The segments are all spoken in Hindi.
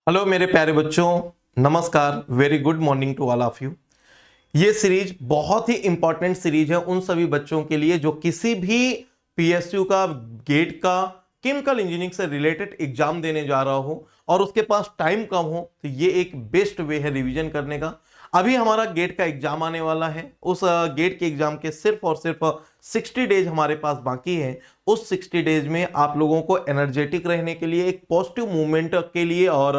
हेलो मेरे प्यारे बच्चों, नमस्कार। Very good morning to all of you. ये सीरीज बहुत ही इंपॉर्टेंट सीरीज है उन सभी बच्चों के लिए जो किसी भी पीएसयू का, गेट का, केमिकल इंजीनियरिंग से रिलेटेड एग्जाम देने जा रहा हो और उसके पास टाइम कम हो, तो ये एक बेस्ट वे है रिवीजन करने का। अभी हमारा गेट का एग्जाम आने वाला है। उस गेट के एग्जाम के सिर्फ और सिर्फ 60 डेज हमारे पास बाकी है। उस 60 डेज में आप लोगों को एनर्जेटिक रहने के लिए, एक पॉजिटिव मूवमेंट के लिए और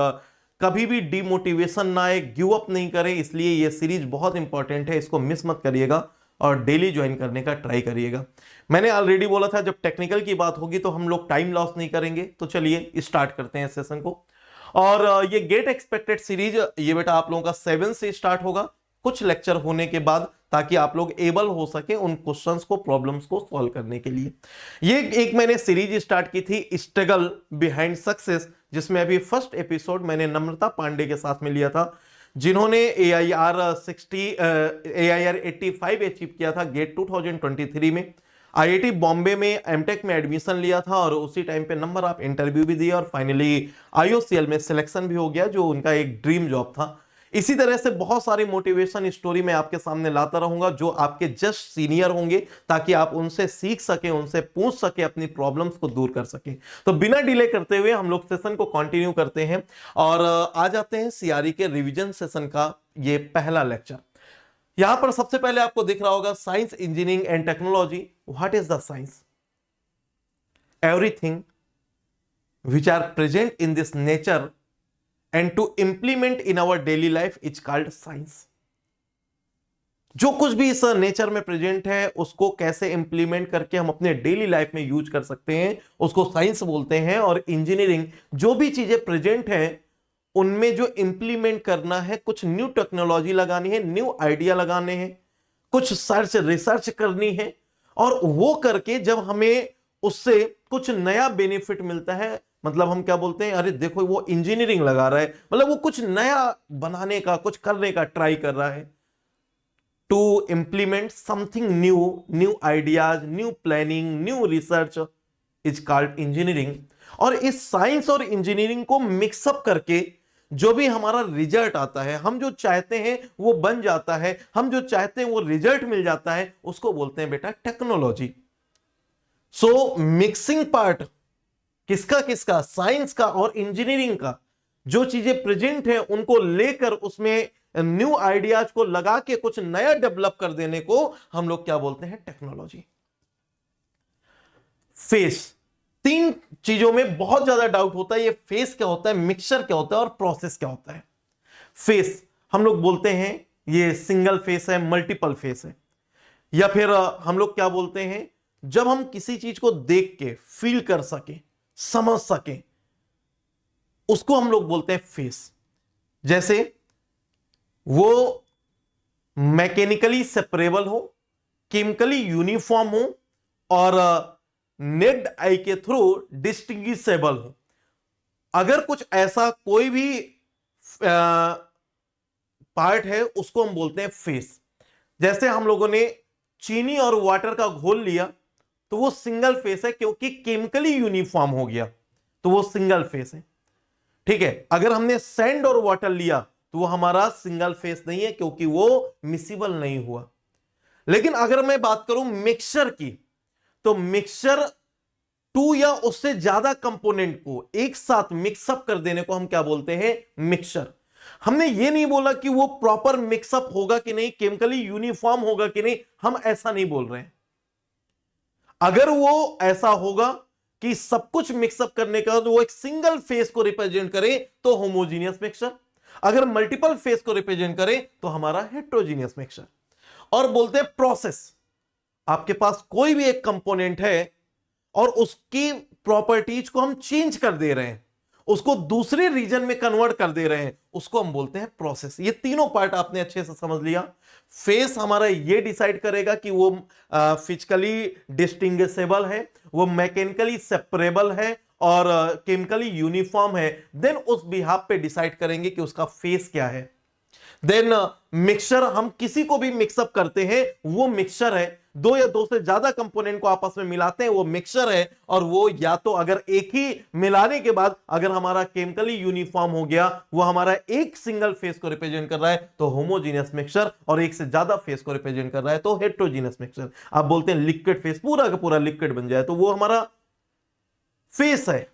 कभी भी डिमोटिवेशन ना आए, गिव अप नहीं करें, इसलिए ये सीरीज बहुत इंपॉर्टेंट है। इसको मिस मत करिएगा और डेली ज्वाइन करने का ट्राई करिएगा। मैंने ऑलरेडी बोला था जब टेक्निकल की बात होगी तो हम लोग टाइम लॉस नहीं करेंगे। तो चलिए स्टार्ट करते हैं सेशन को। और ये गेट एक्सपेक्टेड सीरीज, ये बेटा आप लोगों का 7 से स्टार्ट होगा कुछ लेक्चर होने के बाद, ताकि आप लोग एबल हो सके उन क्वेश्चंस को, प्रॉब्लम्स को सॉल्व करने के लिए। ये एक मैंने सीरीज स्टार्ट की थी, स्ट्रगल बिहाइंड सक्सेस, जिसमें अभी फर्स्ट एपिसोड मैंने नम्रता पांडे के साथ में लिया था, जिन्होंने AIR 85 अचीव किया था गेट 2023 में। IIT बॉम्बे में एमटेक में एडमिशन लिया था और उसी टाइम पे नंबर ऑफ इंटरव्यू भी दिया और फाइनली IOCL में सिलेक्शन भी हो गया, जो उनका एक ड्रीम जॉब था। इसी तरह से बहुत सारी मोटिवेशन स्टोरी मैं आपके सामने लाता रहूंगा जो आपके जस्ट सीनियर होंगे, ताकि आप उनसे सीख सके, उनसे पूछ सके, अपनी प्रॉब्लम्स को दूर कर सके। तो बिना डिले करते हुए हम लोग सेशन को कंटिन्यू करते हैं और आ जाते हैं CRE के रिवीजन सेशन का ये पहला लेक्चर। यहां पर सबसे पहले आपको दिख रहा होगा science, engineering and technology. What is the science? Everything which are present in this nature and to implement in our daily life is called science। जो कुछ भी इस नेचर में प्रेजेंट है उसको कैसे इंप्लीमेंट करके हम अपने डेली लाइफ में यूज कर सकते हैं, उसको साइंस बोलते हैं। और इंजीनियरिंग, जो भी चीजें प्रेजेंट हैं उनमें जो इंप्लीमेंट करना है, कुछ न्यू टेक्नोलॉजी लगानी है, न्यू आइडिया लगाने हैं, कुछ सर्च रिसर्च करनी है, और वो करके जब हमें उससे कुछ नया बेनिफिट मिलता है, मतलब हम क्या बोलते हैं, अरे देखो वो इंजीनियरिंग लगा रहा है, मतलब वो कुछ नया बनाने का, कुछ करने का ट्राई कर रहा है। To implement something new, new ideas, new planning, new research is called engineering. और इस साइंस और इंजीनियरिंग को मिक्सअप करके जो भी हमारा रिजल्ट आता है, हम जो चाहते हैं वो बन जाता है, हम जो चाहते हैं वो रिजल्ट मिल जाता है, उसको बोलते हैं बेटा टेक्नोलॉजी। सो मिक्सिंग पार्ट किसका किसका? साइंस का और इंजीनियरिंग का। जो चीजें प्रेजेंट हैं उनको लेकर उसमें न्यू आइडियाज को लगा के कुछ नया डेवलप कर देने को हम लोग क्या बोलते हैं? टेक्नोलॉजी। फेस, तीन चीजों में बहुत ज्यादा डाउट होता है, ये फेस क्या होता है, मिक्सचर क्या होता है और प्रोसेस क्या होता है। फेस हम लोग बोलते हैं ये सिंगल फेस है, मल्टीपल फेस है, या फिर हम लोग क्या बोलते हैं, जब हम किसी चीज को देख के फील कर सके, समझ सके, उसको हम लोग बोलते हैं फेस। जैसे वो मैकेनिकली सेपरेबल हो, केमिकली यूनिफॉर्म हो और नेक्ड आई के थ्रू डिस्टिंग्विशेबल हो। अगर कुछ ऐसा कोई भी पार्ट है उसको हम बोलते हैं फेस। जैसे हम लोगों ने चीनी और वाटर का घोल लिया तो वो सिंगल फेस है, क्योंकि केमिकली यूनिफॉर्म हो गया, तो वो सिंगल फेस है। ठीक है, अगर हमने सैंड और वाटर लिया तो वो हमारा सिंगल फेस नहीं है, क्योंकि वो मिसिबल नहीं हुआ। लेकिन अगर मैं बात करूं मिक्सचर की, तो मिक्सचर टू या उससे ज्यादा कंपोनेंट को एक साथ मिक्सअप कर देने को हम क्या बोलते हैं? मिक्सचर। हमने ये नहीं बोला कि वो प्रॉपर मिक्सअप होगा कि नहीं, केमिकली यूनिफॉर्म होगा कि नहीं, हम ऐसा नहीं बोल रहे हैं। अगर वो ऐसा होगा कि सब कुछ मिक्सअप करने का तो वो एक सिंगल फेस को रिप्रेजेंट करे तो होमोजीनियस मिक्सचर, अगर मल्टीपल फेस को रिप्रेजेंट करे तो हमारा हेट्रोजीनियस मिक्सचर। और बोलते हैं प्रोसेस। आपके पास कोई भी एक कंपोनेंट है और उसकी प्रॉपर्टीज को हम चेंज कर दे रहे हैं, उसको दूसरे रीजन में कन्वर्ट कर दे रहे हैं, उसको हम बोलते हैं प्रोसेस। ये तीनों पार्ट आपने अच्छे से समझ लिया। फेस हमारा ये डिसाइड करेगा कि वो फिजिकली डिस्टिंग्विशेबल है, वो मैकेनिकली सेपरेबल है और केमिकली यूनिफॉर्म है। देन उस बिहाफ पे डिसाइड करेंगे कि उसका फेस क्या है। देन मिक्सचर, हम किसी को भी मिक्सअप करते हैं वो मिक्सचर है। दो या दो से ज्यादा कंपोनेंट को आपस में मिलाते हैं वो मिक्सचर है। और वो या तो अगर एक ही मिलाने के बाद अगर हमारा केमिकली यूनिफॉर्म हो गया, वो हमारा एक सिंगल फेस को रिप्रेजेंट कर रहा है तो होमोजीनियस मिक्सचर, और एक से ज्यादा फेस को रिप्रेजेंट कर रहा है तो हेट्रोजीनियस मिक्सचर। आप बोलते हैं लिक्विड फेस, पूरा का पूरा लिक्विड बन जाए तो वो हमारा फेस है,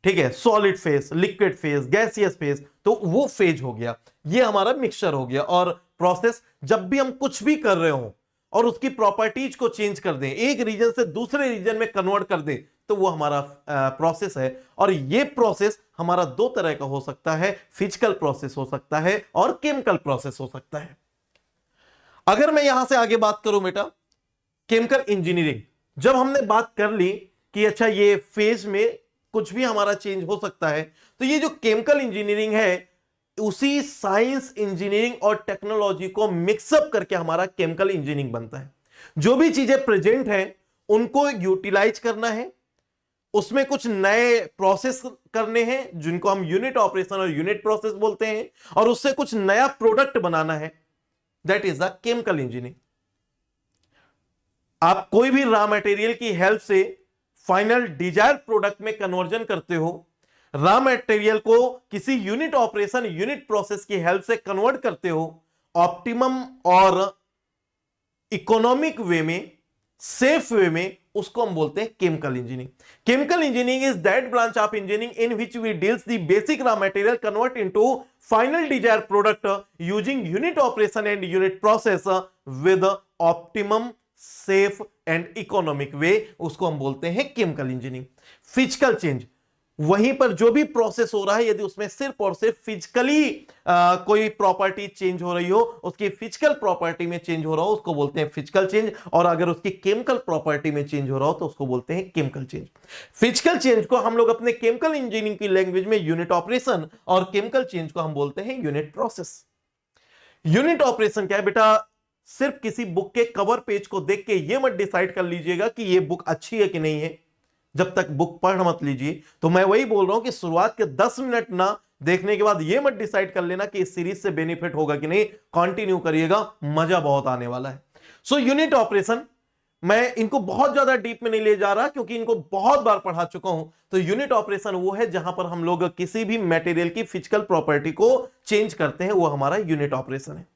ठीक है, solid phase, liquid phase, gaseous face, तो वो फेज हो गया, ये हमारा मिक्सचर हो गया। और प्रोसेस, जब भी हम कुछ भी कर रहे हो और उसकी प्रॉपर्टीज को चेंज कर दें, एक रीजन से दूसरे रीजन में कन्वर्ट कर दें, तो वो हमारा प्रोसेस है। और ये प्रोसेस हमारा दो तरह का हो सकता है, फिजिकल प्रोसेस हो सकता है और केमिकल प्रोसेस हो सकता है। अगर मैं यहां से आगे बात करूं बेटा, केमिकल इंजीनियरिंग, जब हमने बात कर ली कि अच्छा ये फेज में कुछ भी हमारा चेंज हो सकता है, तो ये जो केमिकल इंजीनियरिंग है उसी साइंस, इंजीनियरिंग और टेक्नोलॉजी को मिक्सअप करके हमारा केमिकल इंजीनियरिंग बनता है। जो भी चीजें प्रेजेंट हैं उनको यूटिलाइज करना है, उसमें कुछ नए प्रोसेस करने हैं जिनको हम यूनिट ऑपरेशन और यूनिट प्रोसेस बोलते हैं, और उससे कुछ नया प्रोडक्ट बनाना है, that is the chemical engineering. आप कोई भी रॉ मटेरियल की हेल्प से फाइनल डिजायर प्रोडक्ट में कन्वर्जन करते हो, रॉ मटेरियल को किसी यूनिट ऑपरेशन, यूनिट प्रोसेस की हेल्प से कन्वर्ट करते हो ऑप्टिमम और इकोनॉमिक वे में, सेफ वे में, उसको हम बोलते हैं chemical engineering. Chemical engineering is that branch of engineering in which we deals the basic raw material convert into final desire product using unit operation and unit process with optimum, safe and economic way, उसको हम बोलते हैं केमिकल इंजीनियरिंग। फिजिकल चेंज, वहीं पर जो भी प्रोसेस हो रहा है यदि उसमें सिर्फ और सिर्फ फिजिकली कोई प्रॉपर्टी चेंज हो रही हो, उसकी फिजिकल प्रॉपर्टी में चेंज हो रहा हो, उसको बोलते हैं फिजिकल चेंज। और अगर उसकी केमिकल प्रॉपर्टी में चेंज हो रहा हो तो उसको बोलते हैं केमिकल चेंज। फिजिकल चेंज को हम लोग अपने केमिकल इंजीनियरिंग की लैंग्वेज में यूनिट ऑपरेशन, और केमिकल चेंज को हम बोलते हैं यूनिट प्रोसेस। यूनिट ऑपरेशन क्या है बेटा? सिर्फ किसी बुक के कवर पेज को देख के यह मत डिसाइड कर लीजिएगा कि यह बुक अच्छी है कि नहीं है, जब तक बुक पढ़ मत लीजिए। तो मैं वही बोल रहा हूं कि शुरुआत के 10 मिनट ना देखने के बाद यह मत डिसाइड कर लेना कि इस सीरीज से बेनिफिट होगा कि नहीं, कंटिन्यू करिएगा, मजा बहुत आने वाला है। सो यूनिट ऑपरेशन, मैं इनको बहुत ज्यादा डीप में नहीं ले जा रहा क्योंकि इनको बहुत बार पढ़ा चुका हूं। तो यूनिट ऑपरेशन वो है जहां पर हम लोग किसी भी मटेरियल की फिजिकल प्रॉपर्टी को चेंज करते हैं, वो हमारा यूनिट ऑपरेशन है।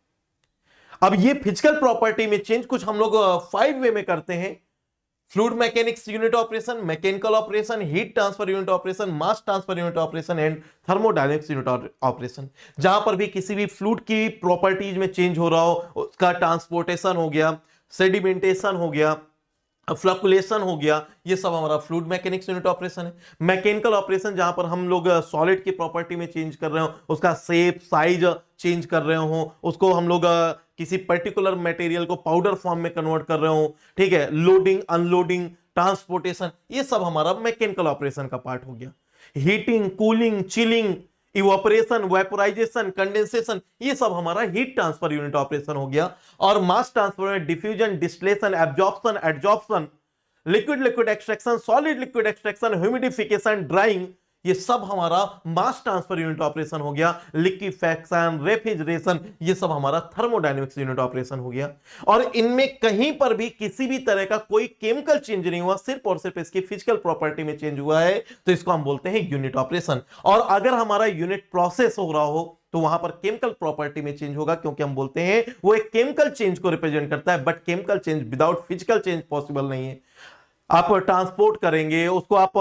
अब ये फिजिकल प्रॉपर्टी में चेंज कुछ हम लोग 5 वे में करते हैं: fluid mechanics unit operation, mechanical operation, heat transfer unit operation, mass transfer unit operation and thermodynamics unit operation. जहां पर भी किसी भी फ्लूइड की प्रॉपर्टीज में चेंज हो रहा हो, उसका ट्रांसपोर्टेशन हो गया, सेडिमेंटेशन हो गया, फ्लक्चुएशन हो गया, ये सब हमारा फ्लूइड मैकेनिक्स यूनिट ऑपरेशन है। मैकेनिकल ऑपरेशन जहां पर हम लोग सॉलिड की प्रॉपर्टी में चेंज कर रहे हो, उसका शेप, साइज चेंज कर रहे हो, उसको हम लोग किसी पर्टिकुलर मटेरियल को पाउडर फॉर्म में कन्वर्ट कर रहे हो, ठीक है, लोडिंग, अनलोडिंग, ट्रांसपोर्टेशन, ये सब हमारा मैकेनिकल ऑपरेशन का पार्ट हो गया। Heating, cooling, chilling, evaporation, vaporisation, condensation, ये सब हमारा हीट ट्रांसफर यूनिट ऑपरेशन हो गया। और मास ट्रांसफर में diffusion, distillation, absorption, adsorption, liquid liquid extraction, solid liquid extraction, humidification, drawing, ये सब हमारा मास ट्रांसफर यूनिट ऑपरेशन हो गया। लिक्विफैक्शन, रेफ्रिजरेशन, ये सब हमारा थर्मोडायनेमिक्स यूनिट ऑपरेशन हो गया। और इनमें कहीं पर भी किसी भी तरह का कोई केमिकल चेंज नहीं हुआ, सिर्फ और सिर्फ इसकी फिजिकल प्रॉपर्टी में चेंज हुआ है, तो इसको हम बोलते हैं यूनिट ऑपरेशन। और अगर हमारा यूनिट प्रोसेस हो रहा हो तो वहां पर केमिकल प्रॉपर्टी में चेंज होगा, क्योंकि हम बोलते हैं वो एक केमिकल चेंज को रिप्रेजेंट करता है। But chemical change without physical change possible नहीं है। आप ट्रांसपोर्ट करेंगे उसको, आप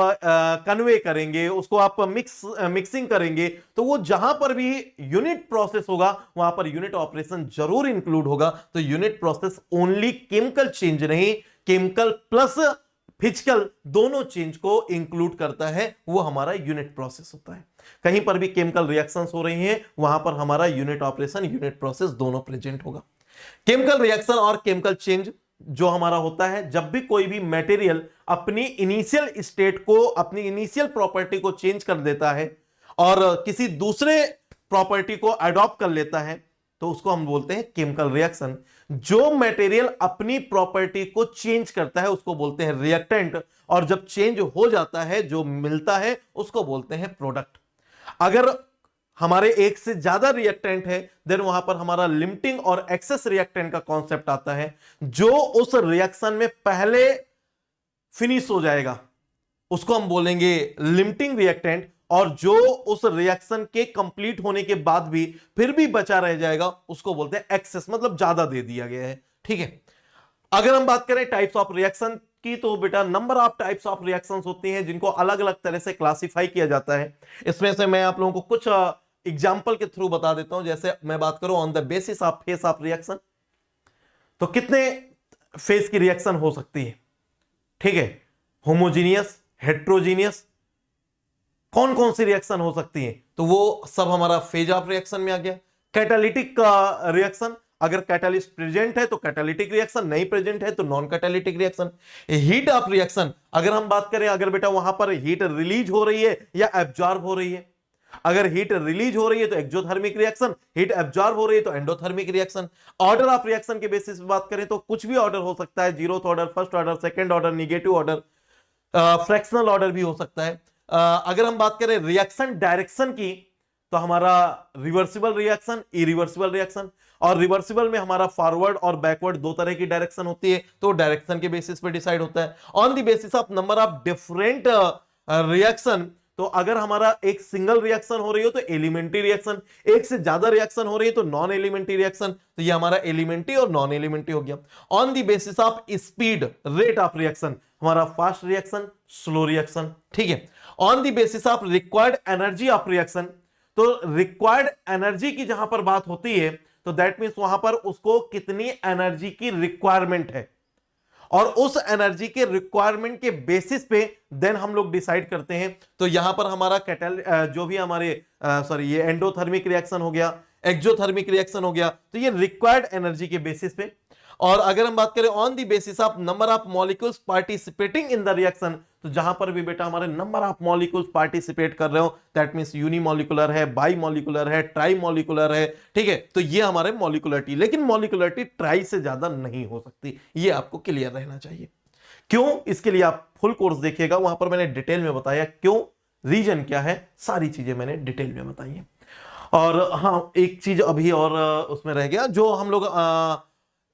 कन्वे करेंगे उसको, आप मिक्सिंग करेंगे, तो वो जहां पर भी यूनिट प्रोसेस होगा वहां पर यूनिट ऑपरेशन जरूर इंक्लूड होगा। तो unit process only chemical change नहीं, केमिकल प्लस फिजिकल दोनों चेंज को इंक्लूड करता है, वो हमारा यूनिट प्रोसेस होता है। कहीं पर भी केमिकल रिएक्शंस हो रही हैं वहां पर हमारा यूनिट ऑपरेशन, यूनिट प्रोसेस दोनों प्रेजेंट होगा। केमिकल रिएक्शन और केमिकल चेंज जो हमारा होता है, जब भी कोई भी मटेरियल अपनी इनिशियल स्टेट को, अपनी इनिशियल प्रॉपर्टी को चेंज कर देता है और किसी दूसरे प्रॉपर्टी को अडॉप्ट कर लेता है, तो उसको हम बोलते हैं केमिकल रिएक्शन। जो मटेरियल अपनी प्रॉपर्टी को चेंज करता है उसको बोलते हैं रिएक्टेंट, और जब चेंज हो जाता है जो मिलता है उसको बोलते हैं प्रोडक्ट। अगर हमारे एक से ज्यादा रिएक्टेंट है, देन वहां पर हमारा लिमिटिंग और एक्सेस रिएक्टेंट का कॉन्सेप्ट आता है। जो उस रिएक्शन में पहले फिनिश हो जाएगा उसको हम बोलेंगे लिमिटिंग रिएक्टेंट, और जो उस रिएक्शन के कंप्लीट होने के बाद भी फिर भी बचा रह जाएगा उसको बोलते हैं एक्सेस, मतलब ज्यादा दे दिया गया है। ठीक है, अगर हम बात करें टाइप्स ऑफ रिएक्शन की, तो बेटा number of types of reactions होती हैं जिनको अलग अलग तरह से क्लासिफाई किया जाता है। इसमें से मैं आप लोगों को कुछ एग्जाम्पल के थ्रू बता देता हूं। जैसे मैं बात करूं on the basis of face of reaction, तो कितने फेस की रिएक्शन हो सकती है? ठीक है, होमोजीनियस, हेट्रोजीनियस, कौन कौन सी रिएक्शन हो सकती है? तो वो सब हमारा फेज ऑफ रिएक्शन में आ गया। कैटालिटिक रिएक्शन, अगर कैटालिस्ट प्रेजेंट है तो कैटालिटिक रिएक्शन, नहीं प्रेजेंट है तो non catalytic reaction. Heat of reaction, अगर हम बात करें, अगर बेटा वहां पर हीट रिलीज हो रही है या एब्जॉर्ब हो रही है, अगर हीट रिलीज हो रही है तो एक्सोथर्मिक रिएक्शन, हीट एब्जॉर्ब हो रही है तो endothermic reaction. Order of reaction के बेसिस पे बात करें तो कुछ भी ऑर्डर हो सकता है, zeroth order, first order, second order, negative order, fractional order भी हो सकता है। अगर हम बात करें रिएक्शन डायरेक्शन की, तो हमारा रिवर्सिबल रिएक्शन, इरिवर्सिबल रिएक्शन, और रिवर्सिबल में हमारा फॉरवर्ड और बैकवर्ड दो तरह की डायरेक्शन होती है, तो डायरेक्शन के बेसिस पे डिसाइड होता है। On the basis of number of different reaction, तो अगर हमारा एक सिंगल रिएक्शन हो रही हो तो एलिमेंट्री रिएक्शन, एक से ज्यादा रिएक्शन हो रही है तो नॉन एलिमेंट्री रिएक्शन, तो ये हमारा एलिमेंट्री और नॉन एलिमेंट्री हो गया। On the basis of speed, rate of reaction, हमारा फास्ट रिएक्शन, स्लो रिएक्शन। ठीक है, on the basis of required energy of reaction, तो रिक्वायर्ड एनर्जी की जहां पर बात होती है तो दैट मींस वहां पर उसको कितनी एनर्जी की रिक्वायरमेंट है, और उस एनर्जी के रिक्वायरमेंट के बेसिस पे देन हम लोग डिसाइड करते हैं। तो यहां पर हमारा जो भी हमारे ये एंडोथर्मिक रिएक्शन हो गया, एक्सोथर्मिक रिएक्शन हो गया, तो ये रिक्वायर्ड एनर्जी के बेसिस पे। और अगर हम बात करें on the basis of number of molecules participating in the reaction, तो जहां पर भी बेटा हमारे नंबर ऑफ मॉलिक्यूल्स पार्टिसिपेट कर रहे हो, दैट मींस यूनिमॉलिक्यूलर है, बाई मॉलिक्यूलर है, ट्राई मॉलिक्यूलर है। ठीक है, तो ये हमारे मॉलिक्यूलरिटी, लेकिन मॉलिक्यूलरिटी ट्राई से ज्यादा नहीं हो सकती, ये आपको क्लियर रहना चाहिए। क्यों? इसके लिए आप फुल कोर्स देखिएगा, वहां पर मैंने डिटेल में बताया क्यों, रीजन क्या है, सारी चीजें मैंने डिटेल में बताई है। और हाँ, एक चीज अभी और उसमें रह गया, जो हम लोग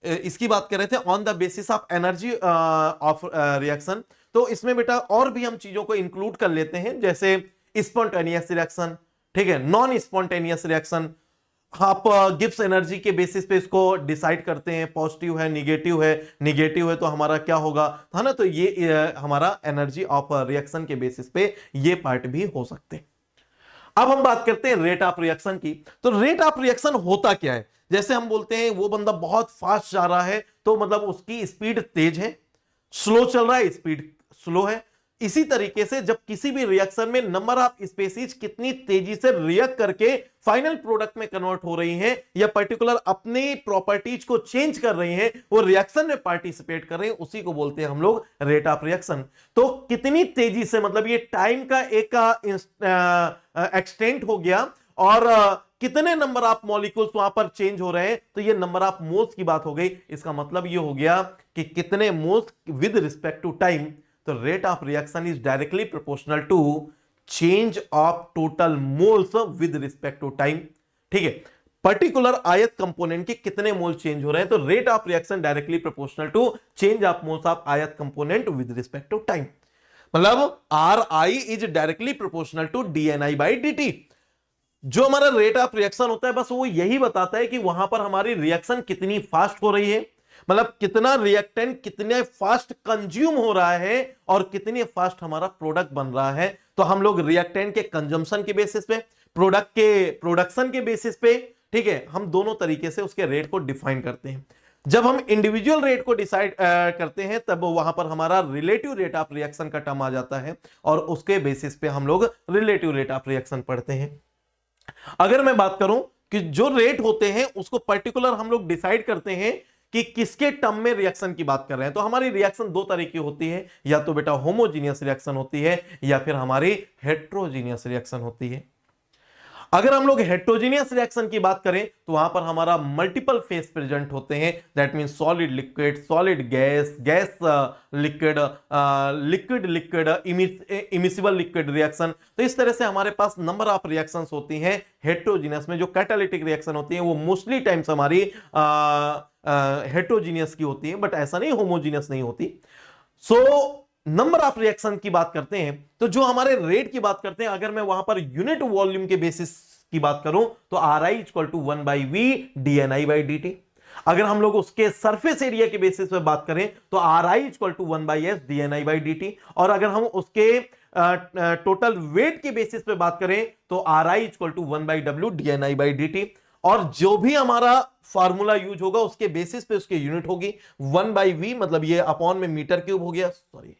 इसकी बात कर रहे थे on the basis of energy of reaction, तो इसमें बेटा और भी हम चीजों को इंक्लूड कर लेते हैं, जैसे स्पॉन्टेनियस रिएक्शन, ठीक है, नॉन स्पॉन्टेनियस रिएक्शन। आप गिब्स एनर्जी के बेसिस पे इसको डिसाइड करते हैं, पॉजिटिव है, निगेटिव है तो हमारा क्या होगा, है ना। तो ये हमारा एनर्जी ऑफ रिएक्शन के बेसिस पे ये पार्ट भी हो सकते हैं। अब हम बात करते हैं रेट ऑफ रिएक्शन की। तो रेट ऑफ रिएक्शन होता क्या है? जैसे हम बोलते हैं वो बंदा बहुत फास्ट जा रहा है, तो मतलब उसकी स्पीड तेज है, स्लो चल रहा है, स्पीड स्लो है। इसी तरीके से जब किसी भी रिएक्शन में नंबर ऑफ स्पीशीज कितनी तेजी से रिएक्ट करके फाइनल प्रोडक्ट में कन्वर्ट हो रही हैं, या पर्टिकुलर अपनी प्रॉपर्टीज को चेंज कर रही हैं, वो रिएक्शन में पार्टिसिपेट कर रहे हैं, उसी को बोलते हैं हम लोग रेट ऑफ रिएक्शन। तो कितनी तेजी से, मतलब ये टाइम का एक एक्सटेंट हो गया, और कितने नंबर ऑफ मॉलिक्यूल्स वहां पर चेंज हो रहे हैं, तो ये नंबर ऑफ मोल्स की बात हो गई। इसका मतलब ये हो गया कि कितने moles with respect to time. तो rate of reaction is directly proportional to change of total moles with respect to time. ठीक है, पर्टिकुलर आयत कंपोनेंट के कितने मोल चेंज हो रहे हैं, तो rate of reaction directly proportional to change of moles of ith component with respect to time. मतलब R I is directly proportional to D N I by D T. जो हमारा रेट ऑफ रिएक्शन होता है बस वो यही बताता है कि वहां पर हमारी रिएक्शन कितनी फास्ट हो रही है, मतलब कितना रिएक्टेंट कितने फास्ट कंज्यूम हो रहा है और कितनी फास्ट हमारा प्रोडक्ट बन रहा है। तो हम लोग रिएक्टेंट के कंजम्पशन के बेसिस पे, प्रोडक्ट के प्रोडक्शन के बेसिस पे, ठीक है, हम दोनों तरीके से उसके रेट को डिफाइन करते हैं। जब हम इंडिविजुअल रेट को डिसाइड करते हैं तब वहां पर हमारा रिलेटिव रेट ऑफ रिएक्शन का टर्म आ जाता है, और उसके बेसिस पे हम लोग रिलेटिव रेट ऑफ रिएक्शन पढ़ते हैं। अगर मैं बात करूं कि जो रेट होते हैं उसको पर्टिकुलर हम लोग डिसाइड करते हैं कि किसके टर्म में रिएक्शन की बात कर रहे हैं, तो हमारी रिएक्शन दो तरह की होती है, या तो बेटा होमोजीनियस रिएक्शन होती है, या फिर हमारी हेट्रोजीनियस रिएक्शन होती है। अगर हम लोग हेट्रोजीनियस रिएक्शन की बात करें तो वहां पर हमारा मल्टीपल फेस प्रेजेंट होते हैं, that mean solid liquid, solid gas, gas liquid, liquid liquid, immiscible liquid reaction. तो इस तरह से हमारे पास नंबर ऑफ रिएक्शंस होती हैं हेट्रोजीनियस में। जो कैटालिटिक रिएक्शन होती है वो मोस्टली टाइम्स हमारी हेट्रोजीनियस की होती है, बट ऐसा नहीं होमोजीनियस नहीं होती। सो नंबर ऑफ रिएक्शन की बात करते हैं तो जो हमारे रेट की बात करते हैं, अगर मैं वहां पर यूनिट वॉल्यूम के बेसिस की बात करूं तो are I equal to 1/v dni/dt। अगर हम लोग उसके सरफेस एरिया के बेसिस पे बात करें तो are I equal to 1/s dni/dt। और अगर हम उसके टोटल वेट के बेसिस पे बात करें तो are I equal to 1/w dni/dt। और जो भी हमारा फार्मूला यूज होगा उसके बेसिस पे उसकी यूनिट होगी 1/v, मतलब ये अपॉन में मीटर क्यूब हो गया, सॉरी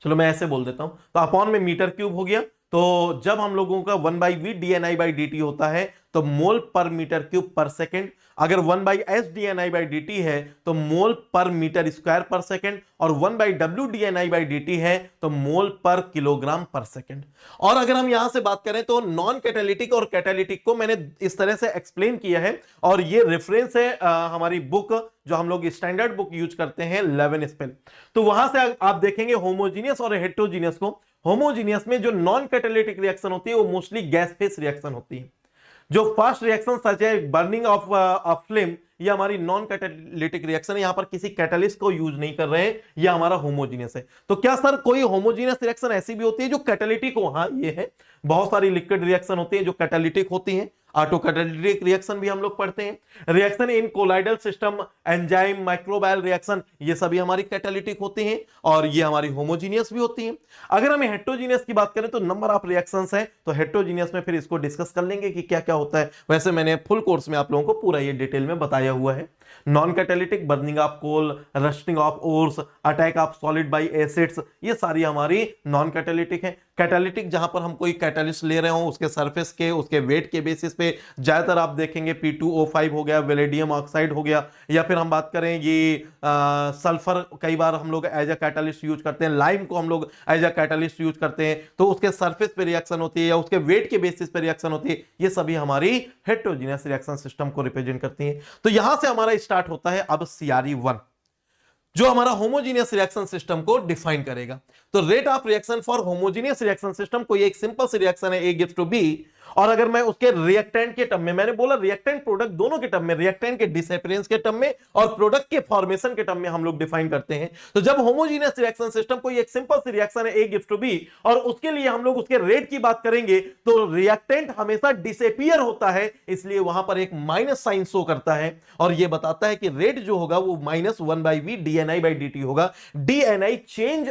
चलो मैं ऐसे बोल देता हूं, तो अपॉन में मीटर क्यूब हो गया। तो जब हम लोगों का 1/v dni/dt होता है तो मोल पर मीटर क्यूब पर सेकेंड। अगर 1/s dni/dt है तो मोल पर मीटर स्क्वायर पर सेकेंड, और 1/w dni/dt है तो मोल पर किलोग्राम पर सेकेंड। और अगर हम यहां से बात करें तो नॉन कैटालिटिक और कैटालिटिक को मैंने इस तरह से एक्सप्लेन किया है, और ये रेफरेंस है हमारी बुक जो हम लोग स्टैंडर्ड बुक यूज करते हैं, लेवेनस्पेल। तो वहां से आप देखेंगे होमोजीनियस और हेट्रोजीनियस को। होमोजीनियस में जो नॉन कैटालिटिक रिएक्शन होती है वो मोस्टली गैस फेस रिएक्शन होती है। जो फास्ट रिएक्शन सच है बर्निंग ऑफ फ्लेम, ये हमारी नॉन कैटालिटिक रिएक्शन है, यहां पर किसी कैटलिस्ट को यूज नहीं कर रहे हैं, ये हमारा होमोजीनियस है। तो क्या सर कोई होमोजीनियस रिएक्शन ऐसी भी होती है जो कैटालिटिक हो? हाँ ये है, बहुत सारी लिक्विड रिएक्शन होती है जो कैटालिटिक होती हैं। ऑटो कैटालिटिक रिएक्शन भी हम लोग पढ़ते हैं। Reaction in colloidal system, enzyme, microbial reaction, ये सभी हमारी कैटालिटिक होती हैं और ये हमारी होमोजीनियस भी होती हैं। अगर हम हेट्रोजीनियस की बात करें तो नंबर ऑफ रिएक्शंस हैं, तो हेट्रोजीनियस में फिर इसको डिस्कस कर लेंगे कि क्या क्या होता है। वैसे मैंने फुल कोर्स में आप लोगों को पूरा ये डिटेल में बताया हुआ है। Non catalytic, burning of coal, roasting of ores, attack of solid by acids, ये सारी हमारी नॉन कैटालिटिक है। कैटालिटिक जहां पर हम कोई कैटालिस्ट ले रहे हो उसके सरफेस के, उसके वेट के बेसिस पे ज्यादातर आप देखेंगे P2O5 हो गया, वेलेडियम ऑक्साइड हो गया, या फिर हम बात करें ये सल्फर कई बार हम लोग एज अ कैटालिस्ट यूज करते हैं, लाइम को हम लोग एज अ कैटालिस्ट यूज करते हैं, तो उसके सरफेस पे रिएक्शन होती है या उसके वेट के बेसिस पे रिएक्शन होती है। ये सभी हमारी हेट्रोजीनियस रिएक्शन सिस्टम को रिप्रेजेंट करती हैं। तो यहां से हमारा स्टार्ट होता है अब CRE1 जो हमारा होमोजीनियस रिएक्शन सिस्टम को डिफाइन करेगा। तो rate of reaction for homogeneous reaction system, कोई एक सिंपल सी रिएक्शन है A gives to B, और अगर मैं उसके रिएक्टेंट के टर्म में, मैंने बोला रिएक्टेंट प्रोडक्ट दोनों के टर्म में, रिएक्टेंट के डिसअपीयरेंस के टर्म में और प्रोडक्ट के फॉर्मेशन के टर्म में हम लोग डिफाइन करते हैं। तो जब होमोजीनियस रिएक्शन सिस्टम कोई एक सिंपल सी रिएक्शन है A gives to B और उसके लिए हम लोग उसके रेट की बात करेंगे तो रिएक्टेंट हमेशा डिसअपीयर होता है, इसलिए वहां पर एक माइनस साइन शो करता है और यह बताता है कि रेट जो होगा वो -1/v dni/dt होगा। dni change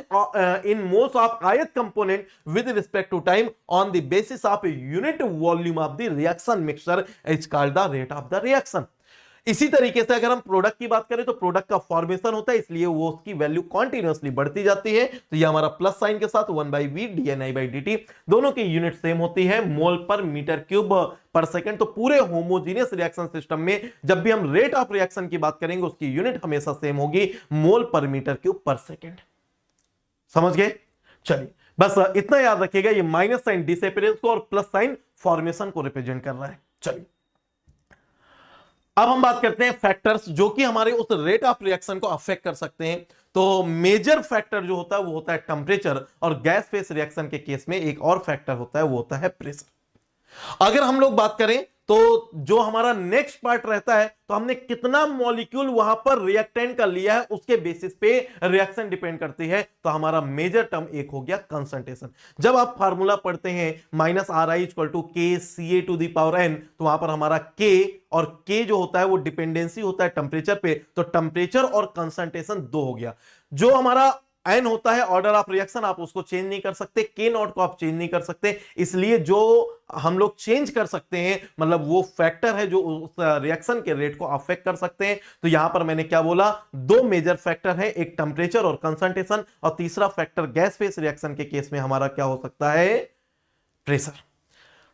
in moles of ith component with respect to time on the basis of unit volume of the reaction mixture is called the rate of the reaction. इसी तरीके से अगर हम प्रोडक्ट की बात करें तो प्रोडक्ट का फॉर्मेशन होता है, इसलिए वो उसकी वैल्यू कॉन्टिन्यूअसली बढ़ती जाती है। तो ये हमारा प्लस साइन के साथ 1/v dni/dt, दोनों की यूनिट सेम होती है मोल पर मीटर क्यूब पर सेकंड। तो पूरे होमोजीनियस रिएक्शन सिस्टम में जब भी हम रेट ऑफ रिएक्शन की बात करेंगे उसकी यूनिट हमेशा सेम होगी, मोल पर मीटर क्यूब पर सेकंड। समझ गए? चलिए बस इतना याद रखिएगा, ये माइनस साइन डिसअपीयरेंस को और प्लस साइन फॉर्मेशन को रिप्रेजेंट कर रहा है। चलिए अब हम बात करते हैं फैक्टर्स जो कि हमारे उस रेट ऑफ रिएक्शन को अफेक्ट कर सकते हैं। तो मेजर फैक्टर जो होता है वो होता है टेम्परेचर, और गैस फेस रिएक्शन के केस में एक और फैक्टर होता है वो होता है प्रेशर। अगर हम लोग बात करें तो जो हमारा नेक्स्ट पार्ट रहता है, तो हमने कितना मॉलिक्यूल वहां पर रिएक्टेंट का लिया है उसके बेसिस पे रिएक्शन डिपेंड करती है। तो हमारा मेजर टर्म एक हो गया कंसंट्रेशन। जब आप फार्मूला पढ़ते हैं -RI = KCA⁴ तो वहां पर हमारा K और K जो होता है वो डिपेंडेंसी होता है टेम्परेचर पे, तो टेम्परेचर और कंसंट्रेशन 2 हो गया। जो हमारा N होता है ऑर्डर ऑफ रिएक्शन, आप उसको चेंज नहीं कर सकते, K0 को आप चेंज नहीं कर सकते, इसलिए जो हम लोग चेंज कर सकते हैं मतलब वो फैक्टर है जो उस रिएक्शन के रेट को अफेक्ट कर सकते हैं। तो यहां पर मैंने क्या बोला, 2 मेजर फैक्टर है, एक टेम्परेचर और कंसंट्रेशन, और तीसरा फैक्टर गैस फेस रिएक्शन के केस में हमारा क्या हो सकता है, प्रेशर।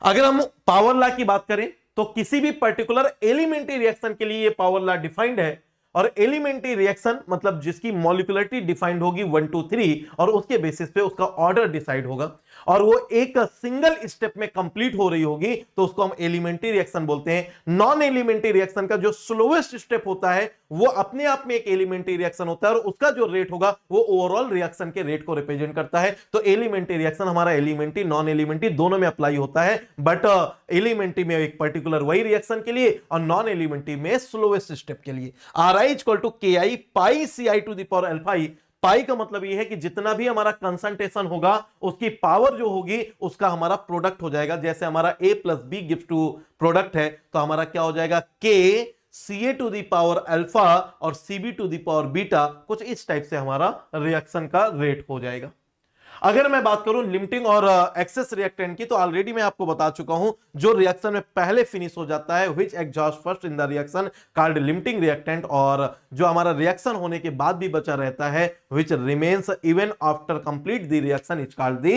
अगर हम पावर लॉ की बात करें तो किसी भी पर्टिकुलर एलिमेंट्री रिएक्शन के लिए ये पावर लॉ डिफाइंड है, और एलिमेंट्री रिएक्शन मतलब जिसकी मॉलिक्युलरिटी डिफाइंड होगी 1 2 3 और उसके बेसिस पे उसका ऑर्डर डिसाइड होगा और वो एक सिंगल स्टेप में कंप्लीट हो रही होगी तो उसको हम एलिमेंट्री रिएक्शन बोलते हैं। नॉन एलिमेंट्री रिएक्शन का जो स्लोएस्ट स्टेप होता है वो अपने आप में एक एलिमेंट्री रिएक्शन होता है और उसका जो रेट होगा वो ओवरऑल रिएक्शन के रेट को रिप्रेजेंट करता है। तो एलिमेंट्री रिएक्शन हमारा एलिमेंट्री नॉन एलिमेंट्री दोनों में अप्लाई होता है, बट एलिमेंट्री में एक पर्टिकुलर वही रिएक्शन के लिए और नॉन एलिमेंट्री में स्लोएस्ट स्टेप के लिए। Ri इक्वल टू के आई पाई सी आई टू द पावर अल्फा ई। पाई का मतलब यह है कि जितना भी हमारा कंसंट्रेशन होगा उसकी पावर जो होगी उसका हमारा प्रोडक्ट हो जाएगा। जैसे हमारा a plus B gives to product है तो हमारा क्या हो जाएगा के C A to the power alpha और C B to the power beta, कुछ इस टाइप से हमारा रिएक्शन का रेट हो जाएगा। अगर मैं बात करूं लिमिटिंग और एक्सेस रिएक्टेंट की तो ऑलरेडी मैं आपको बता चुका हूं जो रिएक्शन में पहले फिनिश हो जाता है which exhaust first in the reaction called limiting reactant, और जो हमारा रिएक्शन होने के बाद भी बचा रहता है which remains even after complete the reaction is called the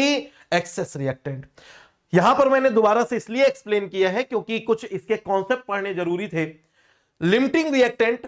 excess reactant. यहां पर मैंने दोबारा से इसलिए एक्सप्लेन किया है क्योंकि कुछ इसके कॉन्सेप्ट पढ़ने जरूरी थे। लिमिटिंग रिएक्टेंट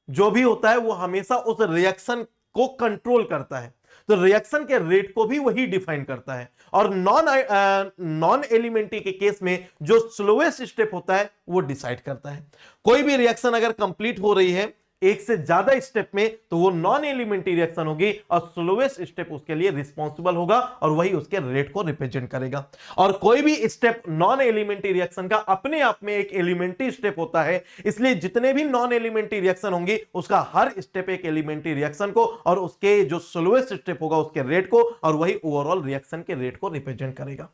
जो भी होता है वो हमेशा उस रिएक्शन को कंट्रोल करता है, तो रिएक्शन के रेट को भी वही डिफाइन करता है। और नॉन एलिमेंट्री के केस में जो स्लोएस्ट स्टेप होता है वो डिसाइड करता है। कोई भी रिएक्शन अगर कंप्लीट हो रही है एक से ज्यादा स्टेप में तो वो नॉन एलिमेंट्री रिएक्शन होगी और स्लोएस्ट स्टेप उसके लिए रिस्पॉन्सिबल होगा और वही उसके रेट को रिप्रेजेंट करेगा। और कोई भी स्टेप नॉन एलिमेंट्री रिएक्शन का अपने आप में एक एलिमेंट्री स्टेप होता है, इसलिए जितने भी नॉन एलिमेंट्री रिएक्शन होंगी उसका हर स्टेप एक एलिमेंट्री रिएक्शन को और उसके जो स्लोएस्ट स्टेप होगा उसके रेट को और वही ओवरऑल रिएक्शन के रेट को रिप्रेजेंट करेगा।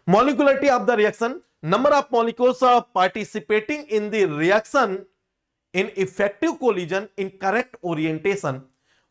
Molecularity of the reaction, number of molecules participating in the reaction in effective collision in correct orientation,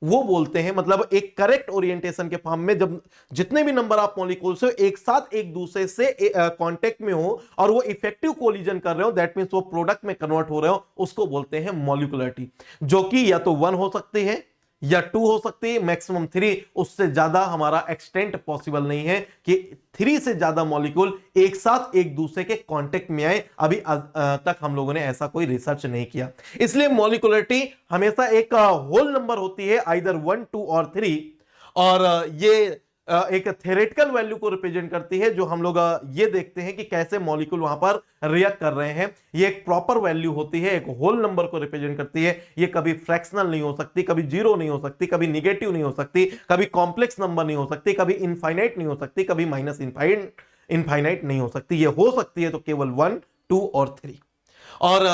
वो बोलते हैं मतलब एक करेक्ट ओरिएंटेशन के फॉर्म में जब जितने भी नंबर ऑफ मॉलिक्यूल्स हो एक साथ एक दूसरे से कांटेक्ट में हो और वो इफेक्टिव कोलिजन कर रहे हो, दैट मींस वो प्रोडक्ट में कन्वर्ट हो रहे हो, उसको बोलते हैं मॉलिक्युलरिटी, जो कि या तो 1 हो सकती है या 2 हो सकती है, मैक्सिमम 3, उससे ज्यादा हमारा एक्सटेंट पॉसिबल नहीं है कि 3 से ज्यादा मॉलिक्यूल एक साथ एक दूसरे के कांटेक्ट में आए। अभी तक हम लोगों ने ऐसा कोई रिसर्च नहीं किया, इसलिए मॉलिक्युलरिटी हमेशा एक होल नंबर होती है, आइदर 1 2 और 3, और ये एक थ्योरेटिकल वैल्यू को रिप्रेजेंट करती है जो हम लोग ये देखते हैं कि कैसे मॉलिक्यूल वहां पर रिएक्ट कर रहे हैं। ये एक प्रॉपर वैल्यू होती है, एक होल नंबर को रिप्रेजेंट करती है। ये कभी फ्रैक्शनल नहीं हो सकती, कभी जीरो नहीं हो सकती, कभी निगेटिव नहीं हो सकती, कभी कॉम्प्लेक्स नंबर नहीं हो सकती, कभी इनफाइनाइट नहीं हो सकती, कभी माइनस इनफाइनाइट नहीं हो सकती। ये हो सकती है तो केवल 1 2 और 3। और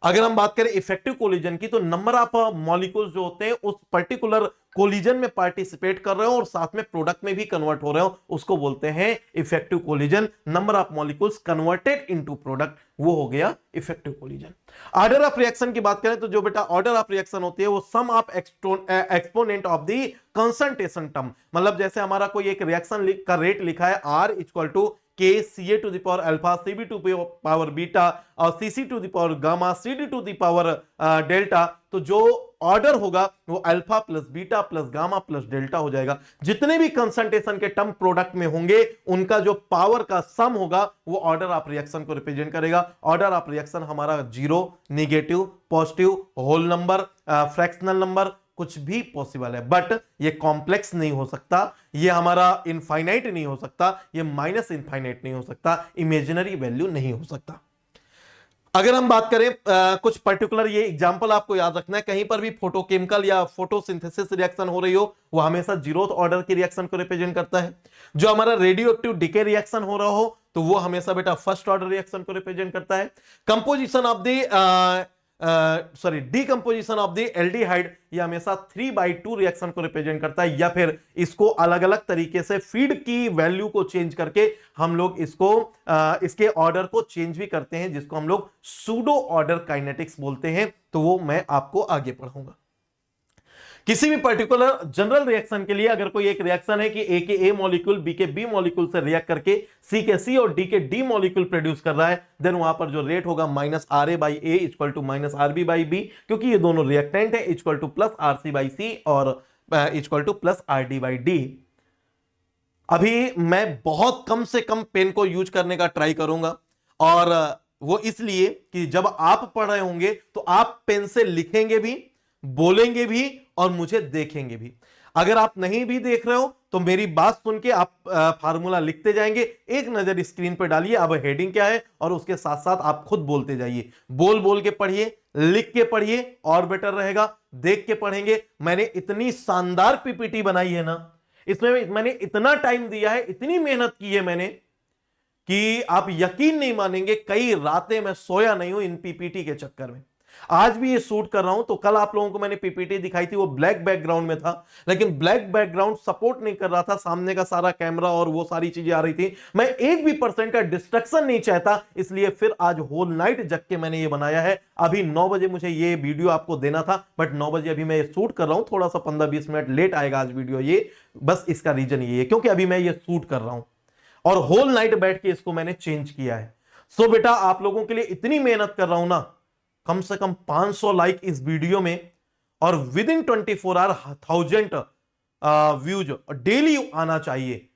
अगर हम बात करें इफेक्टिव कोलिजन की तो नंबर ऑफ मॉलिक्यूल्स जो होते हैं उस पर्टिकुलर कोलिजन में पार्टिसिपेट कर रहे हो और साथ में प्रोडक्ट में भी कन्वर्ट हो रहे हो, उसको बोलते हैं effective collision. Number of molecules converted into product, वो हो गया effective collision. Order of reaction की बात करें तो जो बेटा ऑर्डर ऑफ रिएक्शन होती है वो sum of exponent of the concentration term, मतलब जैसे हमारा कोई एक रिएक्शन का रेट लिखा है R equal to K C A to the power alpha, C B to power beta और C C to the power gamma, C D to the power delta, तो जो ऑर्डर होगा वो alpha plus beta plus gamma plus delta हो जाएगा। जितने भी कंसंट्रेशन के टर्म प्रोडक्ट में होंगे उनका जो पावर का सम होगा वो ऑर्डर ऑफ रिएक्शन को रिप्रेजेंट करेगा। ऑर्डर ऑफ रिएक्शन हमारा 0, negative, positive, whole number, fractional number, कुछ भी पॉसिबल है, बट ये कॉम्प्लेक्स नहीं हो सकता, ये हमारा इनफाइनाइट नहीं हो सकता, ये माइनस इनफाइनाइट नहीं हो सकता, इमेजिनरी वैल्यू नहीं हो सकता। अगर हम बात करें कुछ पर्टिकुलर, ये एग्जांपल आपको याद रखना है, कहीं पर भी फोटोकेमिकल या फोटोसिंथेसिस रिएक्शन हो रही हो वो हमेशा 0th ऑर्डर की रिएक्शन को रिप्रेजेंट करता है। जो हमारा रेडियो एक्टिव डिके रिएक्शन हो रहा हो तो वो हमेशा बेटा फर्स्ट ऑर्डर रिएक्शन को रिप्रेजेंट करता है। Composition of the decomposition of the aldehyde ये हमेशा 3/2 रिएक्शन को रिप्रेजेंट करता है, या फिर इसको अलग अलग तरीके से फीड की वैल्यू को चेंज करके हम लोग इसको इसके ऑर्डर को चेंज भी करते हैं, जिसको हम लोग सूडो ऑर्डर काइनेटिक्स बोलते हैं। तो वो मैं आपको आगे पढ़ाऊंगा। किसी भी पर्टिकुलर जनरल रिएक्शन के लिए अगर कोई एक रिएक्शन है कि ए के ए मॉलिक्यूल बी के बी मॉलिक्यूल से रिएक्ट करके सी के सी और डी के डी मॉलिक्यूल प्रोड्यूस कर रहा है, देन वहां पर जो रेट होगा minus R A by A equal to minus R B by B, क्योंकि ये दोनों रिएक्टेंट है, equal to plus R C by C और equal to plus R D by D. अभी मैं बहुत कम से कम पेन को यूज करने का ट्राई करूंगा और वो इसलिए कि जब आप पढ़ रहे होंगे तो आप पेन से लिखेंगे भी, बोलेंगे भी और मुझे देखेंगे भी। अगर आप नहीं भी देख रहे हो तो मेरी बात सुन के आप फार्मूला लिखते जाएंगे, एक नजर स्क्रीन पर डालिए अब हेडिंग क्या है और उसके साथ साथ आप खुद बोलते जाइए। बोल बोल के पढ़िए, लिख के पढ़िए और बेटर रहेगा। देख के पढ़ेंगे। मैंने इतनी शानदार पीपीटी बनाई है ना, इसमें मैंने इतना टाइम दिया है, इतनी मेहनत की है मैंने कि आप यकीन नहीं मानेंगे, कई रातें मैं सोया नहीं हूं इन पीपीटी के चक्कर में। आज भी ये शूट कर रहा हूं तो कल आप लोगों को मैंने पीपीटी दिखाई थी, वो ब्लैक बैकग्राउंड में था, लेकिन ब्लैक बैकग्राउंड सपोर्ट नहीं कर रहा था, सामने का सारा कैमरा और वो सारी चीजें आ रही थी। मैं एक भी परसेंट का डिस्ट्रक्शन नहीं चाहता, इसलिए फिर आज होल नाइट जग के मैंने ये बनाया है। अभी 9 बजे मुझे ये वीडियो आपको देना था, बट 9 बजे अभी मैं ये शूट कर रहा हूं, थोड़ा सा 15-20 मिनट लेट आएगा आज वीडियो। ये बस इसका रीजन ये है क्योंकि अभी मैं ये शूट कर रहा हूं और होल नाइट बैठ के इसको मैंने चेंज किया है। सो बेटा आप लोगों के लिए इतनी मेहनत कर रहा हूं ना, कम से कम 500 लाइक इस वीडियो में और within 24 hour 1000 views daily आना चाहिए,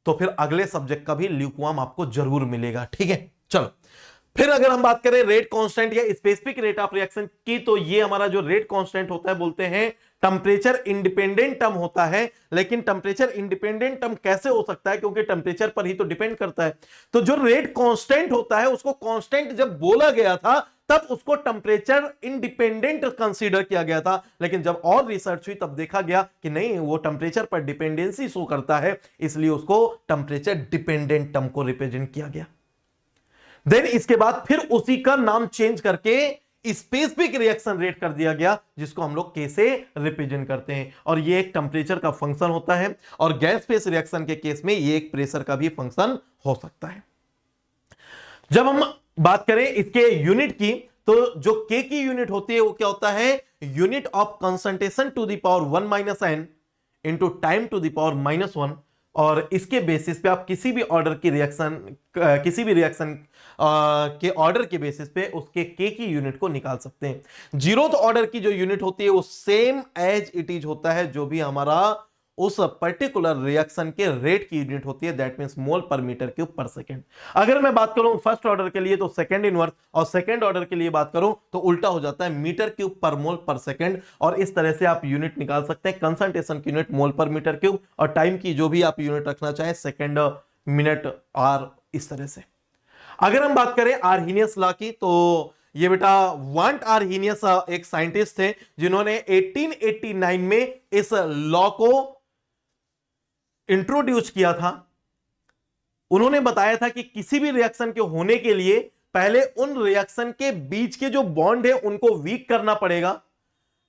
तो फिर अगले सब्जेक्ट का भी ल्यूकवार्म आपको जरूर मिलेगा। ठीक है, चलो फिर अगर हम बात करें रेट कांस्टेंट या स्पेसिफिक रेट ऑफ रिएक्शन की, तो ये हमारा जो रेट कांस्टेंट होता है बोलते हैं टेम्परेचर इंडिपेंडेंट टर्म होता है। लेकिन टेम्परेचर इंडिपेंडेंट टर्म कैसे हो सकता है, क्योंकि टेम्परेचर पर ही तो डिपेंड करता है। तो जो रेट कांस्टेंट होता है उसको कांस्टेंट जब बोला गया था तब उसको टेम्परेचर इंडिपेंडेंट कंसीडर किया गया था, लेकिन जब और रिसर्च हुई तब देखा गया कि नहीं, वो टेम्परेचर पर डिपेंडेंसी शो करता है, इसलिए उसको टेम्परेचर डिपेंडेंट टर्म को रिप्रेजेंट किया गया। देन इसके बाद फिर उसी का नाम चेंज करके स्पेसिफिक रिएक्शन रेट कर दिया गया, जिसको हम लोग के से रिप्रेजेंट करते हैं, और ये एक टेम्परेचर का फंक्शन होता है, और गैस फेस रिएक्शन के केस में ये एक प्रेशर का भी फंक्शन हो सकता है। जब हम बात करें इसके यूनिट की, तो जो के की यूनिट होती है वो क्या होता है, unit of concentration to the power 1 minus n into time to the power -1, और इसके बेसिस पे आप किसी भी ऑर्डर की रिएक्शन, किसी भी रिएक्शन के ऑर्डर के बेसिस पे उसके के की यूनिट को निकाल सकते हैं। जीरोथ ऑर्डर की जो यूनिट होती है वो सेम एज इट इज होता है जो भी हमारा उस पर्टिकुलर रिएक्शन के रेट की यूनिट होती है, दैट मींस मोल पर मीटर क्यूब पर सेकंड। अगर मैं बात करूं फर्स्ट ऑर्डर के लिए तो सेकंड इनवर्स, और सेकंड ऑर्डर के लिए बात करूं तो उल्टा हो जाता है, मीटर क्यूब पर मोल पर सेकंड। और इस तरह से आप यूनिट निकाल सकते हैं, कंसंट्रेशन की यूनिट मोल पर मीटर क्यूब, और टाइम की जो भी आप यूनिट रखना चाहें सेकंड, मिनट, आर, इस तरह से। अगर हम बात करें आर्हीनियस लॉ की, तो ये बेटा वांट आर्हीनियस एक साइंटिस्ट थे जिन्होंने 1889 में इस लॉ को इंट्रोड्यूस किया था। उन्होंने बताया था कि किसी भी रिएक्शन के होने के लिए पहले उन रिएक्शन के बीच के जो बॉन्ड है उनको वीक करना पड़ेगा,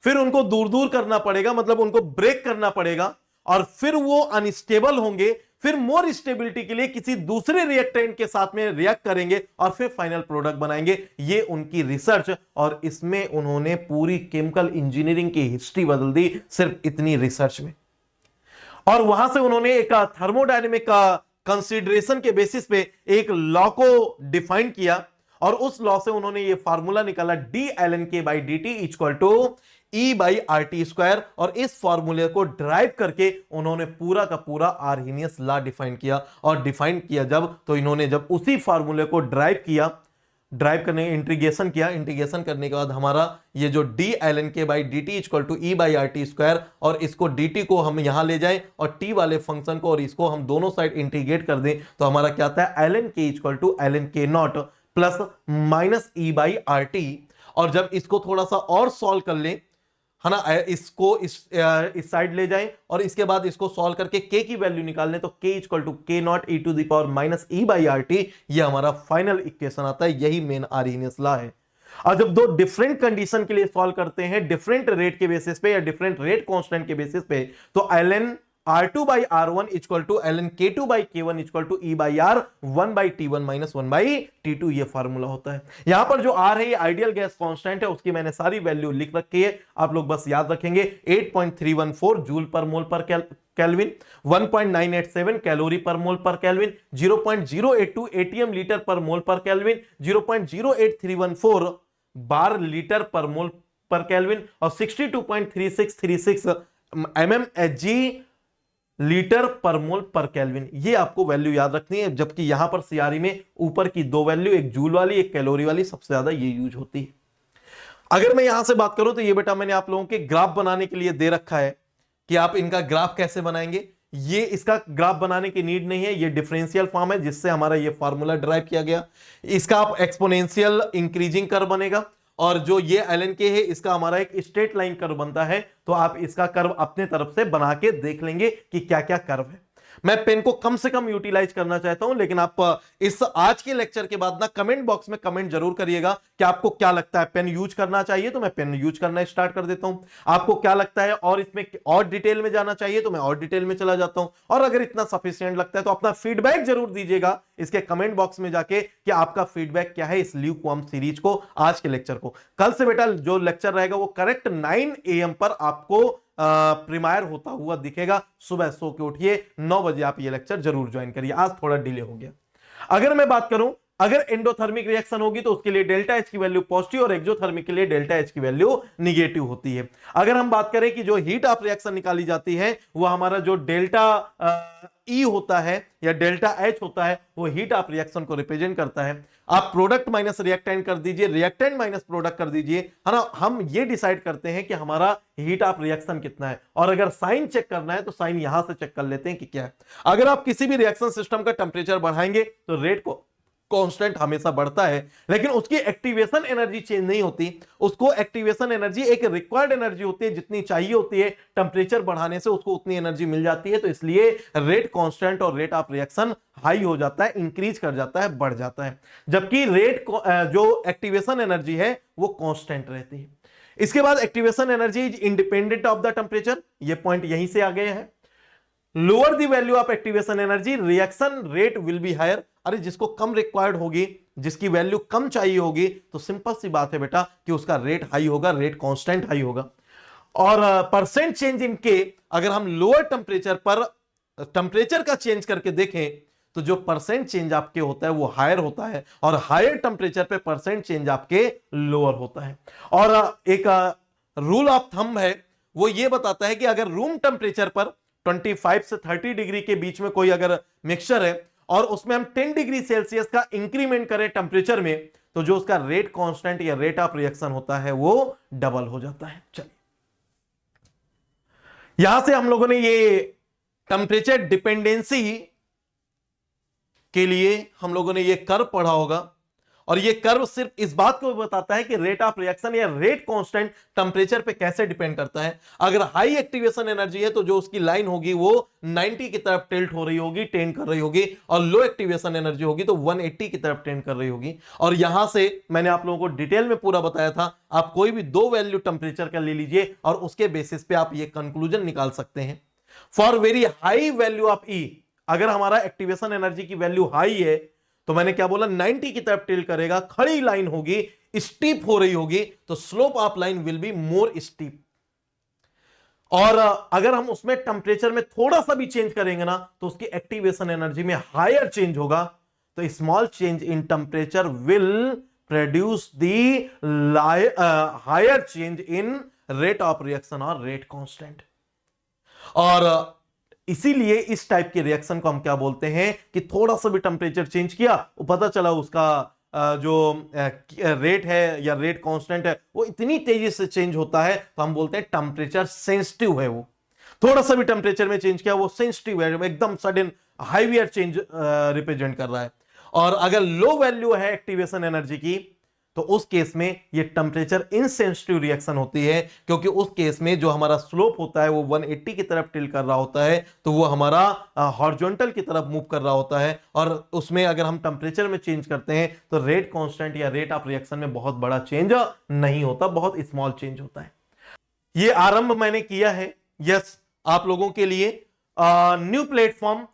फिर उनको दूर दूर करना पड़ेगा, मतलब उनको ब्रेक करना पड़ेगा, और फिर वो अनस्टेबल होंगे, फिर मोर स्टेबिलिटी के लिए किसी दूसरे रिएक्टेंट के साथ में रिएक्ट करेंगे और फिर फाइनल प्रोडक्ट बनाएंगे। ये उनकी रिसर्च, और इसमें उन्होंने पूरी केमिकल इंजीनियरिंग की हिस्ट्री बदल दी सिर्फ इतनी रिसर्च में। और वहां से उन्होंने एक थर्मोडायनेमिक कंसीडरेशन के बेसिस पे एक लॉ को डिफाइन किया, और उस लॉ से उन्होंने ये फार्मूला निकाला dlnk/dt इक्वल टू E/RT², और इस फार्मूले को ड्राइव करके उन्होंने पूरा का पूरा आर्हीनियस लॉ डिफाइन किया। और डिफाइन किया जब, तो इन्होंने जब उसी फार्मूले को ड्राइव किया, ड्राइव करने इंटीग्रेशन किया, इंटीग्रेशन करने के बाद हमारा ये जो dlnk/dt इक्वल टू E/RT², और इसको dt को हम यहां ले जाएं और t वाले फंक्शन को और इसको हम दोनों साइड इंटीग्रेट कर दें, तो हमारा क्या आता है, lnk equal to lnk0 plus minus E/RT। और जब इसको थोड़ा सा और सॉल्व कर लें, है ना, इसको इस साइड ले जाएं और इसके बाद इसको सॉल्व करके k की वैल्यू निकालने, तो k equal to k0 e to the power minus E/RT, ये हमारा फाइनल इक्वेशन आता है। यही मेन आर्हीनियस लॉ है। और जब दो डिफरेंट कंडीशन के लिए सॉल्व करते हैं, डिफरेंट रेट के बेसिस पे या डिफरेंट रेट कांस्टेंट के बेसिस पे, तो ln R2/R1 equal to ln K2/K1 equal to E/R 1/T1 minus 1/T2, ये फार्मूला होता है। यहां पर जो R है ये आइडियल गैस कांस्टेंट है, उसकी मैंने सारी वैल्यू लिख रखी है, आप लोग बस याद रखेंगे। 8.314 जूल पर मोल पर केल्विन, 1.987 कैलोरी पर मोल पर केल्विन, 0.082 एटीएम लीटर पर मोल पर केल्विन, 0.08314 बार लीटर पर मोल पर केल्विन, और 62.3636 mmHg लीटर पर मोल पर केल्विन, ये आपको वैल्यू याद रखनी है। जबकि यहां पर सीआरई में ऊपर की दो वैल्यू, एक जूल वाली एक कैलोरी वाली, सबसे ज्यादा ये यूज होती है। अगर मैं यहां से बात करूं तो ये बेटा मैंने आप लोगों के ग्राफ बनाने के लिए दे रखा है कि आप इनका ग्राफ कैसे बनाएंगे। ये इसका ग्राफ बनाने की नीड नहीं है, ये डिफरेंशियल फॉर्म है जिससे हमारा ये फार्मूला ड्राइव किया गया। इसका आप एक्सपोनेंशियल इंक्रीजिंग कर्व बनेगा, और जो ये एलन के है इसका हमारा एक स्ट्रेट लाइन कर्व बनता है। तो आप इसका कर्व अपने तरफ से बना के देख लेंगे कि क्या क्या कर्व है। मैं पेन को कम से कम यूटिलाइज करना चाहता हूं, लेकिन आप इस आज के लेक्चर के बाद ना कमेंट बॉक्स में कमेंट जरूर करिएगा कि आपको क्या लगता है, पेन यूज करना चाहिए तो मैं पेन यूज करना स्टार्ट कर देता हूं। आपको क्या लगता है और इसमें और डिटेल में जाना चाहिए तो मैं और डिटेल में चला जाता हूं। और अगर इतना सफिशिएंट लगता है तो अपना फीडबैक जरूर दीजिएगा इसके कमेंट बॉक्स में जाके कि आपका फीडबैक क्या है इस ल्यूकवार्म सीरीज को, आज के लेक्चर को। कल से बेटा जो लेक्चर रहेगा वो करेक्ट 9 AM पर आपको प्रीमायर होता हुआ दिखेगा। सुबह सो के उठिए, 9 बजे आप ये लेक्चर जरूर ज्वाइन करिए। आज थोड़ा डिले हो गया। अगर मैं बात करूं, अगर एंडोथर्मिक रिएक्शन होगी तो उसके लिए डेल्टा एच की वैल्यू पॉजिटिव और एक्सोथर्मिक के लिए डेल्टा एच की वैल्यू निगेटिव होती है। अगर हम बात करें कि जो हीट ऑफ रिएक्शन निकाली जाती है वो हमारा जो डेल्टा ई होता है या डेल्टा एच होता है वो हीट ऑफ रिएक्शन को रिप्रेजेंट करता है। आप प्रोडक्ट माइनस रिएक्टेंट कर दीजिए, रिएक्टेंट माइनस प्रोडक्ट कर दीजिए, है ना। हम ये डिसाइड करते हैं कि हमारा हीट ऑफ रिएक्शन कितना है। और अगर साइन चेक करना है तो साइन यहां से चेक कर लेते हैं कि क्या है। अगर आप किसी भी रिएक्शन सिस्टम का टेम्परेचर बढ़ाएंगे तो रेट को कांस्टेंट हमेशा बढ़ता है, लेकिन उसकी एक्टिवेशन एनर्जी चेंज नहीं होती। उसको एक्टिवेशन एनर्जी एक रिक्वायर्ड एनर्जी होती है, जितनी चाहिए होती है टेम्परेचर बढ़ाने से उसको उतनी एनर्जी मिल जाती है। तो इसलिए रेट कांस्टेंट और रेट ऑफ रिएक्शन हाई हो जाता है, इंक्रीज कर जाता है, बढ़ जाता है। जबकि रेट जो एक्टिवेशन एनर्जी है वो कांस्टेंट रहती है। इसके बाद activation energy is independent of the temperature, ये पॉइंट यहीं से आ गए हैं। Lower the value of activation energy reaction rate will be higher. अरे जिसको कम रिक्वायर्ड होगी, जिसकी वैल्यू कम चाहिए होगी, तो सिंपल सी बात है बेटा कि उसका रेट हाई होगा, रेट कांस्टेंट हाई होगा। और परसेंट चेंज इन के, अगर हम लोअर टेम्परेचर पर टेम्परेचर का चेंज करके देखें तो जो परसेंट चेंज आपके होता है वो हायर होता है, और हायर टेम्परेचर पे परसेंट चेंज आपके लोअर होता है। और एक रूल ऑफ थंब है, वो ये बताता है कि अगर रूम टेम्परेचर पर 25 से 30 डिग्री के बीच में कोई अगर मिक्सचर है और उसमें हम 10 डिग्री सेल्सियस का इंक्रीमेंट करें टेम्परेचर में, तो जो उसका रेट कांस्टेंट या रेट ऑफ रिएक्शन होता है वो डबल हो जाता है। चलिए, यहां से हम लोगों ने ये टेम्परेचर डिपेंडेंसी के लिए हम लोगों ने ये कर्व पढ़ा होगा, और ये कर्व सिर्फ इस बात को बताता है कि रेट ऑफ रिएक्शन या रेट कांस्टेंट टेम्परेचर पे कैसे डिपेंड करता है। अगर हाई एक्टिवेशन एनर्जी है तो जो उसकी लाइन होगी वो 90 की तरफ टिल्ट हो रही होगी, टेंड कर रही होगी, और लो एक्टिवेशन एनर्जी होगी तो 180 की तरफ टेंड कर रही होगी। और यहां से मैंने आप लोगों को डिटेल में पूरा बताया था, आप कोई भी दो वैल्यू टेम्परेचर का ले लीजिए और उसके बेसिस पे आप ये कंक्लूजन निकाल सकते हैं। For very high value of E, अगर हमारा एक्टिवेशन एनर्जी की वैल्यू हाई है तो मैंने क्या बोला, 90 की तरफ टिल्ट करेगा, खड़ी लाइन होगी, स्टीप हो रही होगी, तो slope of line will be more steep. और अगर हम उसमें टेम्परेचर में थोड़ा सा भी चेंज करेंगे ना तो उसकी एक्टिवेशन एनर्जी में हायर चेंज होगा, तो small change in temperature will produce the higher change in rate of reaction और रेट कांस्टेंट। और इसीलिए इस टाइप के रिएक्शन को हम क्या बोलते हैं कि थोड़ा सा भी टेम्परेचर चेंज किया, वो पता चला उसका जो रेट है या रेट कांस्टेंट है वो इतनी तेजी से चेंज होता है, तो हम बोलते हैं टेम्परेचर सेंसिटिव है। वो थोड़ा सा भी टेम्परेचर में चेंज किया वो सेंसिटिव है, एकदम सडन हाईवियर चेंज रिप्रेजेंट कर रहा है। और अगर लो वैल्यू है एक्टिवेशन एनर्जी की तो उस केस में ये टेम्परेचर इनसेंसिटिव रिएक्शन होती है, क्योंकि उस केस में जो हमारा स्लोप होता है वो 180 की तरफ टिल्ट कर रहा होता है, तो वो हमारा हॉरिजॉन्टल की तरफ मूव कर रहा होता है। और उसमें अगर हम टेम्परेचर में चेंज करते हैं तो रेट कांस्टेंट या रेट ऑफ रिएक्शन में बहुत बड़ा चेंज नहीं होता, बहुत स्मॉल चेंज होता है। ये आरंभ मैंने किया है यस आप लोगों के लिए, न्यू प्लेटफॉर्म,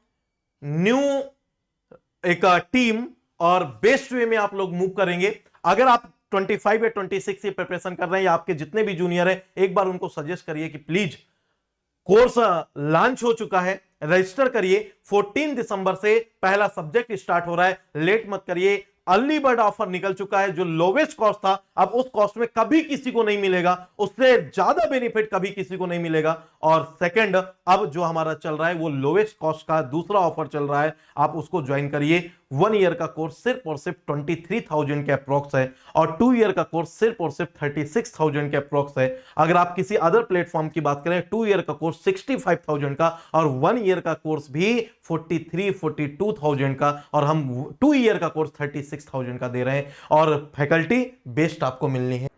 न्यू एक टीम, और बेस्ट वे में आप लोग मूव करेंगे। अगर आप 25 या 26 की प्रिपरेशन कर रहे हैं या आपके जितने भी जूनियर हैं, एक बार उनको सजेस्ट करिए कि प्लीज कोर्स लॉन्च हो चुका है, रजिस्टर करिए। 14 दिसंबर से पहला सब्जेक्ट स्टार्ट हो रहा है, लेट मत करिए। अर्ली बर्ड ऑफर निकल चुका है, जो लोवेस्ट कॉस्ट था अब उस कॉस्ट में कभी किसी को नहीं मिलेगा, उससे ज्यादा बेनिफिट कभी किसी को नहीं मिलेगा। और सेकंड, अब जो हमारा चल रहा है वो लोवेस्ट कॉस्ट का दूसरा ऑफर चल रहा है, आप उसको ज्वाइन करिए। 1 ईयर का कोर्स सिर्फ और सिर्फ 23,000 के अप्रोक्स है और 2 ईयर का कोर्स सिर्फ और सिर्फ 36,000 के अप्रोक्स है। अगर आप किसी अदर प्लेटफॉर्म की बात करें, 2 ईयर का कोर्स 65,000 का और 1 ईयर का कोर्स भी 42,000 का, और हम 2 ईयर का कोर्स 36,000 का दे रहे हैं और फैकल्टी बेस्ट आपको मिलनी है।